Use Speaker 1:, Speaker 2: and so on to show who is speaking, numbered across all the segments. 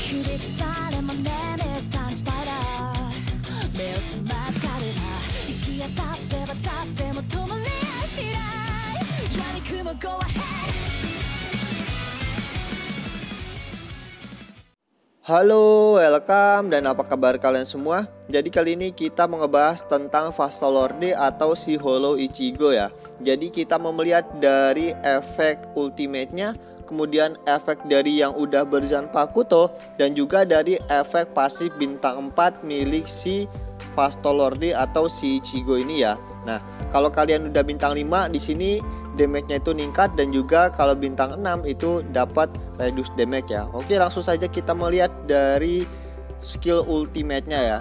Speaker 1: 響かされ真似でスタンスパイダー目を澄ます彼ら行き当たって渡っても止まりやしない闇雲 go ahead.
Speaker 2: Halo, welcome, dan apa kabar kalian semua? Jadi kali ini kita mau ngebahas tentang Fastolorde atau si Hollow Ichigo ya. Jadi kita mau melihat dari efek ultimate-nya, kemudian efek dari yang udah berzanpakuto, dan juga dari efek pasif bintang 4 milik si Fastolorde atau si Ichigo ini ya. Nah, kalau kalian udah bintang 5 di sini damage-nya itu meningkat, dan juga kalau bintang 6 itu dapat reduce damage ya. Oke, langsung saja kita melihat dari skill ultimate-nya ya.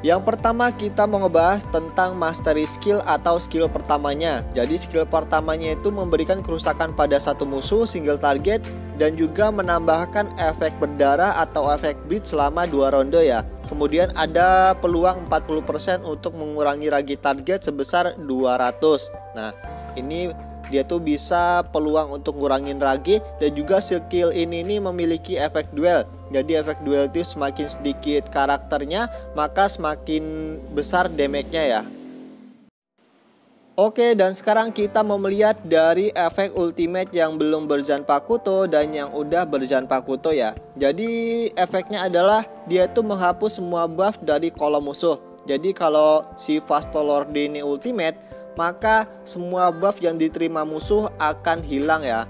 Speaker 2: Yang pertama kita mau ngebahas tentang mastery skill atau skill pertamanya. Jadi skill pertamanya itu memberikan kerusakan pada satu musuh single target, dan juga menambahkan efek berdarah atau efek bleed selama 2 ronde ya. Kemudian ada peluang 40% untuk mengurangi ragi target sebesar 200. Nah, ini dia tuh bisa peluang untuk ngurangin ragi, dan juga skill ini memiliki efek duel. Jadi efek duel itu semakin sedikit karakternya, maka semakin besar damage-nya ya. Oke, dan sekarang kita mau melihat dari efek ultimate yang belum berzanpakuto dan yang udah berzanpakuto ya. Jadi efeknya adalah dia tuh menghapus semua buff dari kolom musuh. Jadi kalau si Fastolorde ini ultimate, maka semua buff yang diterima musuh akan hilang ya.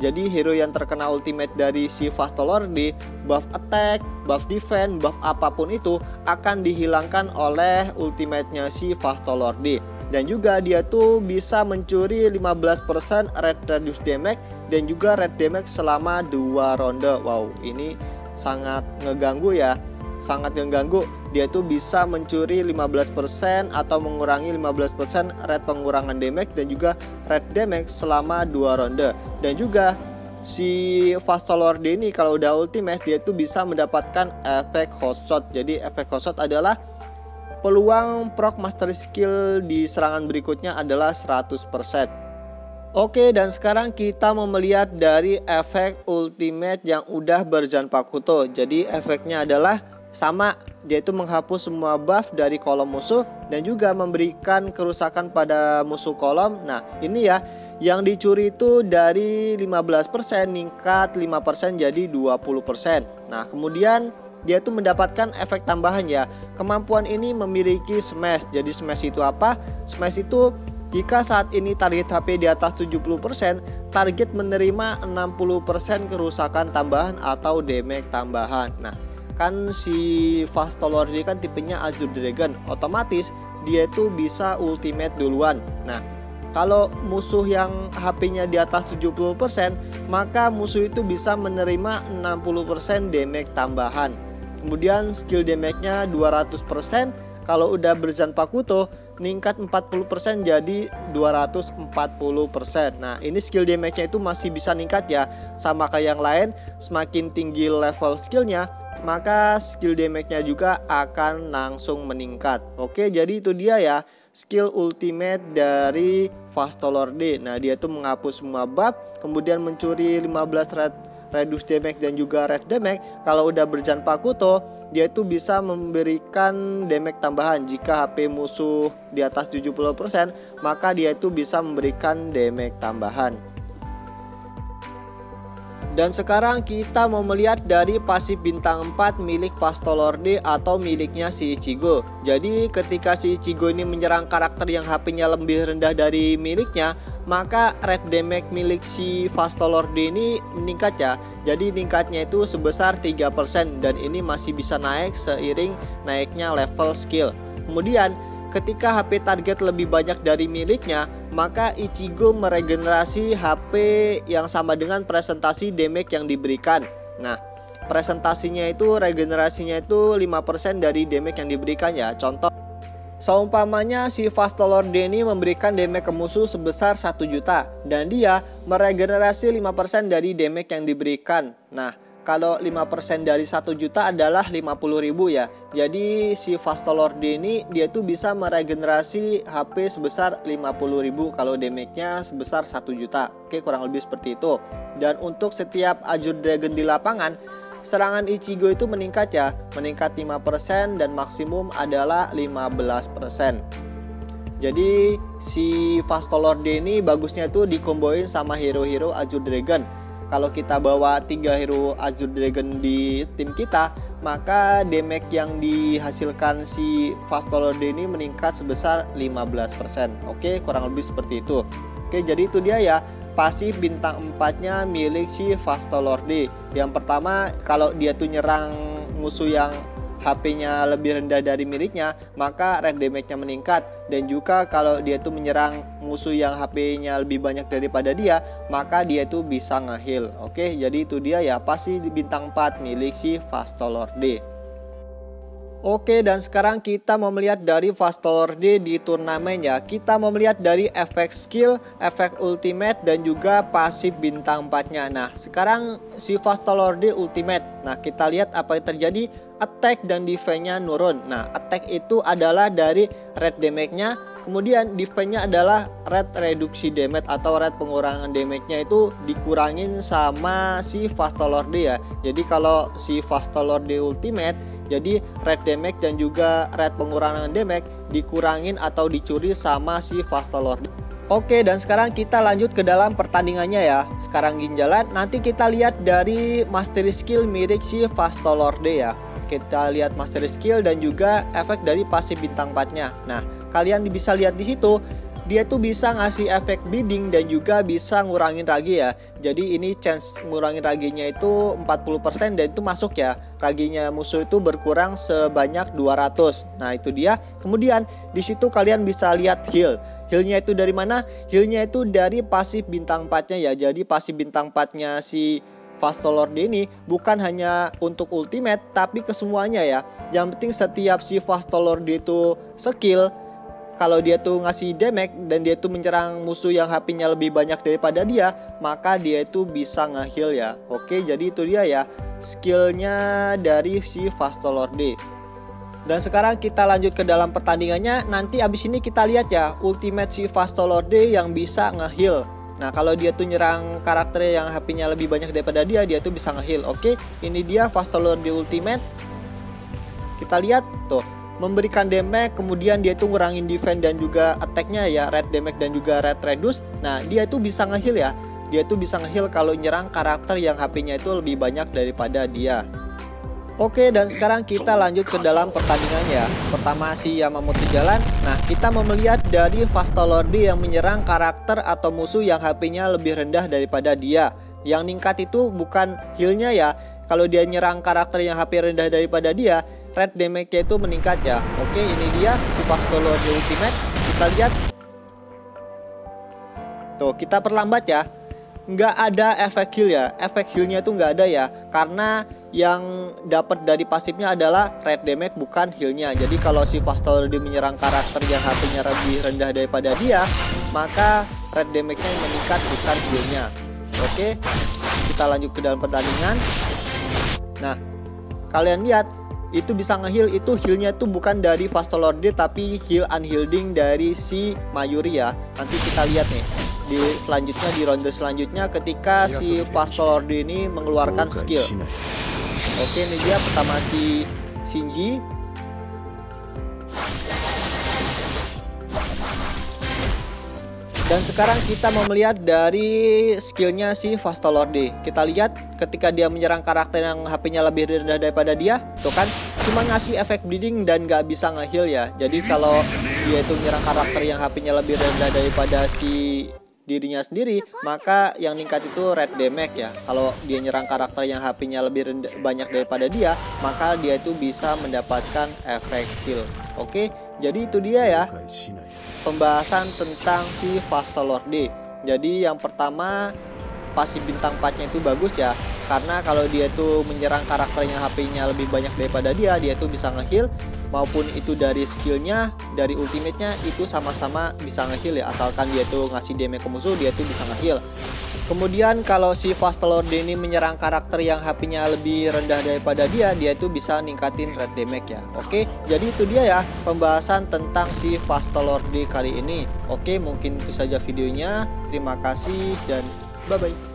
Speaker 2: Jadi hero yang terkena ultimate dari si Fastolorde, buff attack, buff defense, buff apapun itu akan dihilangkan oleh ultimate-nya si Fastolorde. Dan juga dia tuh bisa mencuri 15% red reduce damage dan juga red damage selama 2 ronde. Wow, ini sangat ngeganggu ya. Sangat mengganggu. Dia tuh bisa mencuri 15% atau mengurangi 15% red pengurangan damage dan juga red damage selama 2 ronde. Dan juga si Fastolorde ini kalau udah ultimate, dia tuh bisa mendapatkan efek hotshot. Jadi efek hotshot adalah peluang proc mastery skill di serangan berikutnya adalah 100%. Oke, dan sekarang kita mau melihat dari efek ultimate yang udah berzanpakuto. Jadi efeknya adalah sama, dia itu menghapus semua buff dari kolom musuh dan juga memberikan kerusakan pada musuh kolom. Nah, ini ya, yang dicuri itu dari 15% meningkat 5% jadi 20%. Nah, kemudian dia tuh mendapatkan efek tambahan ya. Kemampuan ini memiliki smash. Jadi smash itu apa? Smash itu jika saat ini target HP di atas 70%, target menerima 60% kerusakan tambahan atau damage tambahan. Nah, kan si Fastolorde kan tipenya Azure Dragon, otomatis dia tuh bisa ultimate duluan. Nah, kalau musuh yang HP-nya di atas 70%, maka musuh itu bisa menerima 60% damage tambahan. Kemudian skill damage-nya 200%, kalau udah berzanpakuto meningkat 40% jadi 240%. Nah, ini skill damage-nya itu masih bisa ningkat ya. Sama kayak yang lain, semakin tinggi level skillnya, maka skill damage-nya juga akan langsung meningkat. Oke, jadi itu dia ya skill ultimate dari Fastolorde. Nah, dia tuh menghapus semua buff, kemudian mencuri 15 red reduce damage dan juga red damage. Kalau udah berzanpakuto, dia itu bisa memberikan damage tambahan. Jika HP musuh di atas 70%, maka dia itu bisa memberikan damage tambahan. Dan sekarang kita mau melihat dari pasif bintang 4 milik Fastolorde atau miliknya si Ichigo. Jadi ketika si Ichigo ini menyerang karakter yang HP-nya lebih rendah dari miliknya, maka red damage milik si Fastolorde ini meningkat ya. Jadi meningkatnya itu sebesar 3%, dan ini masih bisa naik seiring naiknya level skill. Kemudian ketika HP target lebih banyak dari miliknya, maka Ichigo meregenerasi HP yang sama dengan presentasi damage yang diberikan. Nah, presentasinya itu regenerasinya itu 5% dari damage yang diberikan ya. Contoh, seumpamanya si Fastolorde ini memberikan damage ke musuh sebesar 1 juta, dan dia meregenerasi 5% dari damage yang diberikan. Nah, kalau 5% dari 1 juta adalah 50.000 ya. Jadi si Fastolorde ini dia tuh bisa meregenerasi HP sebesar 50.000 kalau damage-nya sebesar 1 juta. Oke, kurang lebih seperti itu. Dan untuk setiap Azure Dragon di lapangan, serangan Ichigo itu meningkat ya, meningkat 5% dan maksimum adalah 15%. Jadi si Fastolord ini bagusnya tuh dikomboin sama hero-hero Azure Dragon. Kalau kita bawa 3 hero Azure Dragon di tim kita, maka damage yang dihasilkan si Fastolord ini meningkat sebesar 15%. Oke, kurang lebih seperti itu. Oke, jadi itu dia ya pasif bintang 4-nya milik si Fastolord. Yang pertama, kalau dia tuh nyerang musuh yang HP-nya lebih rendah dari miliknya, maka red damage-nya meningkat. Dan juga kalau dia tuh menyerang musuh yang HP-nya lebih banyak daripada dia, maka dia tuh bisa nge-heal. Oke, jadi itu dia ya pasti di bintang 4 milik si Fastolord. Oke, dan sekarang kita mau melihat dari Fastolord di turnamen ya. Kita mau melihat dari efek skill, efek ultimate, dan juga pasif bintang 4-nya. Nah, sekarang si Fastolord ultimate. Nah, kita lihat apa yang terjadi. Attack dan defense-nya nurun. Nah, attack itu adalah dari red damage-nya, kemudian defense-nya adalah red reduksi damage atau red pengurangan damage-nya itu dikurangin sama si Fastolord ya. Jadi kalau si Fastolord ultimate, jadi red damage dan juga red pengurangan damage dikurangin atau dicuri sama si Fastolord. Oke, dan sekarang kita lanjut ke dalam pertandingannya ya. Sekarang ginjalan, nanti kita lihat dari mastery skill milik si Fastolord ya. Kita lihat mastery skill dan juga efek dari pasif bintang 4-nya. Nah, kalian bisa lihat di situ, dia tuh bisa ngasih efek bleeding dan juga bisa ngurangin ragi ya. Jadi ini chance ngurangin raginya itu 40% dan itu masuk ya. Raginya musuh itu berkurang sebanyak 200. Nah, itu dia. Kemudian di situ kalian bisa lihat heal. Healnya itu dari mana? Healnya itu dari pasif bintang 4-nya ya. Jadi pasif bintang 4-nya si Fastolord ini bukan hanya untuk ultimate tapi ke semuanya ya. Yang penting setiap si Fastolord itu skill, kalau dia tuh ngasih damage dan dia tuh menyerang musuh yang HP-nya lebih banyak daripada dia, maka dia itu bisa nge-heal ya. Oke, jadi itu dia ya skillnya dari si Fastolord. Dan sekarang kita lanjut ke dalam pertandingannya. Nanti abis ini kita lihat ya ultimate si Fastolord yang bisa nge-heal. Nah, kalau dia tuh nyerang karakter yang HP-nya lebih banyak daripada dia tuh bisa nge-heal. Oke, ini dia Fastolord ultimate. Kita lihat tuh, memberikan damage, kemudian dia tuh ngurangin defense dan juga attack-nya ya, red damage dan juga red reduce. Nah, dia tuh bisa nge-heal ya. Dia tuh bisa nge-heal kalau nyerang karakter yang HP-nya itu lebih banyak daripada dia. Oke, dan sekarang kita lanjut ke dalam pertandingannya. Pertama si Yamamoto jalan. Nah, kita mau melihat dari Fastolord yang menyerang karakter atau musuh yang HP-nya lebih rendah daripada dia. Yang ningkat itu bukan healnya ya. Kalau dia nyerang karakter yang HP rendah daripada dia, red damage-nya itu meningkat ya. Oke, ini dia si Fastolord ultimate. Kita lihat. Tuh, kita perlambat ya. Nggak ada efek heal ya. Efek healnya itu nggak ada ya. Karena yang dapat dari pasifnya adalah red damage bukan healnya. Jadi kalau si Fastolord menyerang karakter yang HP-nya lebih rendah daripada dia, maka red damage-nya meningkat bukan healnya. Oke, kita lanjut ke dalam pertandingan. Nah, kalian lihat itu bisa nge-heal, itu healnya tuh bukan dari Fastolord tapi heal unhealing dari si Mayuri ya. Nanti kita lihat nih di selanjutnya, di ronde selanjutnya ketika si Fastolord ini mengeluarkan skill. Oke, ini dia pertama si Shinji. Dan sekarang kita mau melihat dari skillnya si Fastolord. Kita lihat ketika dia menyerang karakter yang HP-nya lebih rendah daripada dia, tuh kan cuma ngasih efek bleeding dan gak bisa nge-heal ya. Jadi kalau dia itu menyerang karakter yang HP-nya lebih rendah daripada si dirinya sendiri, maka yang meningkat itu red damage ya. Kalau dia nyerang karakter yang HP-nya lebih banyak daripada dia, maka dia itu bisa mendapatkan efek heal. Oke, jadi itu dia ya pembahasan tentang si Fastolord. Jadi yang pertama pasif bintang 4-nya itu bagus ya, karena kalau dia tuh menyerang karakter yang HP-nya lebih banyak daripada dia tuh bisa nge-heal. Maupun itu dari skillnya, dari ultimate-nya itu sama-sama bisa nge-heal ya. Asalkan dia tuh ngasih damage ke musuh, dia tuh bisa nge-heal. Kemudian kalau si Fastolord ini menyerang karakter yang HP-nya lebih rendah daripada dia tuh bisa ningkatin red damage ya. Oke, jadi itu dia ya pembahasan tentang si Fastolord kali ini. Oke, mungkin itu saja videonya. Terima kasih dan bye-bye.